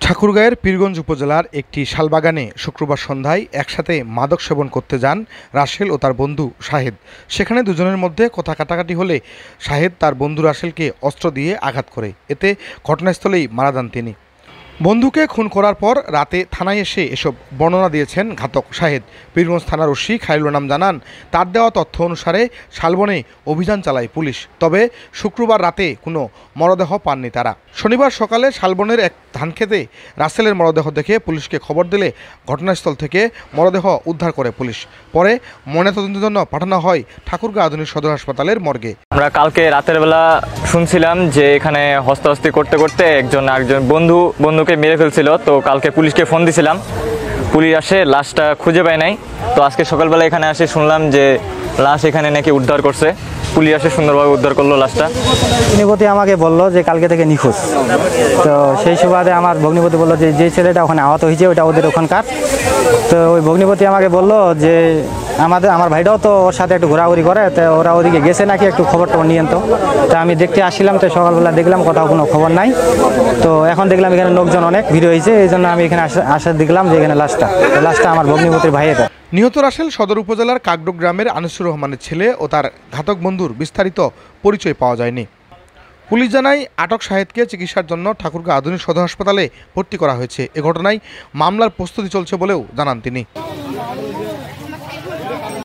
ঠাকুরগাঁয়ের পীরগঞ্জ উপজেলার একটি শালবাগানে শুক্রবার সন্ধ্যায় একসাথে মাদক সেবন করতে যান রাসেল ও তার বন্ধু শাহেদ। সেখানে দুজনের মধ্যে কথা কাটাকাটি হলে শাহেদ তার বন্ধু রাসেলকে অস্ত্র দিয়ে আঘাত করে, এতে ঘটনাস্থলেই মারা যান তিনি। বন্ধুকে খুন করার পর রাতে থানায় এসে এসব বর্ণনা দিয়েছেন ঘাতক শাহেদ। পীরগঞ্জ থানার ওসি খায়রুল আনাম জানান, তার দেওয়া তথ্য অনুসারে শালবনে অভিযান চালায় পুলিশ, তবে শুক্রবার রাতে কোনো মরদেহ পাননি তারা। শনিবার সকালে শালবনের এক ধানক্ষেতে রাসেলের মরদেহ দেখে পুলিশকে খবর দিলে ঘটনাস্থল থেকে মরদেহ উদ্ধার করে পুলিশ। পরে ময়নাতদন্তের জন্য পাঠানো হয় ঠাকুরগাঁও আধুনিক সদর হাসপাতালের মর্গে। আমরা কালকে রাতের বেলা শুনছিলাম যে এখানে হস্তাহস্তি করতে করতে একজন বন্ধুকে মেরে ফেলছিল। তো কালকে পুলিশকে ফোন দিছিলাম, পুলিশ আসে, লাশটা খুঁজে পায় নাই। তো আজকে সকালবেলা এখানে আসে শুনলাম যে লাশ এখানে নাকি উদ্ধার করছে, পুলিশ আসে সুন্দরভাবে উদ্ধার করলো লাশটা। ভগ্নিপতি আমাকে বললো যে কালকে থেকে নিখোঁজ। তো সেই সুবাদে আমার ভগ্নিপতি বললো যে ছেলেটা ওখানে আহত হয়েছে ওটা ওদের ওখানকার। তো ওই ভগ্নিপতি আমাকে বললো যে আমার ভাইটাও তো ওর সাথে একটু ঘোরাঘুরি করে, তো ওরা ওদিকে গেছে নাকি, একটু খবর টবর নিয়েন। তো আমি দেখতে আসছিলাম, তো সকালবেলা দেখলাম কোথাও কোনো খবর নাই। তো এখন দেখলাম এখানে লোকজন অনেক ভিড় হয়েছে, এই জন্য আমি এখানে আসা দেখলাম যে এখানে লাশটা আমার ভগ্নিপতির ভাইয়ের। নিহত রাসেল সদর উপজেলার কাকডোক গ্রামের আনিসুর রহমানের ছেলে ও তার ঘাতক বন্ধুর বিস্তারিত পরিচয় পাওয়া যায়নি। পুলিশ জানায়, আটক শাহেদকে চিকিৎসার জন্য ঠাকুরগাঁও আধুনিক সদর হাসপাতালে ভর্তি করা হয়েছে। এ ঘটনায় মামলার প্রস্তুতি চলছে বলেও জানান তিনি।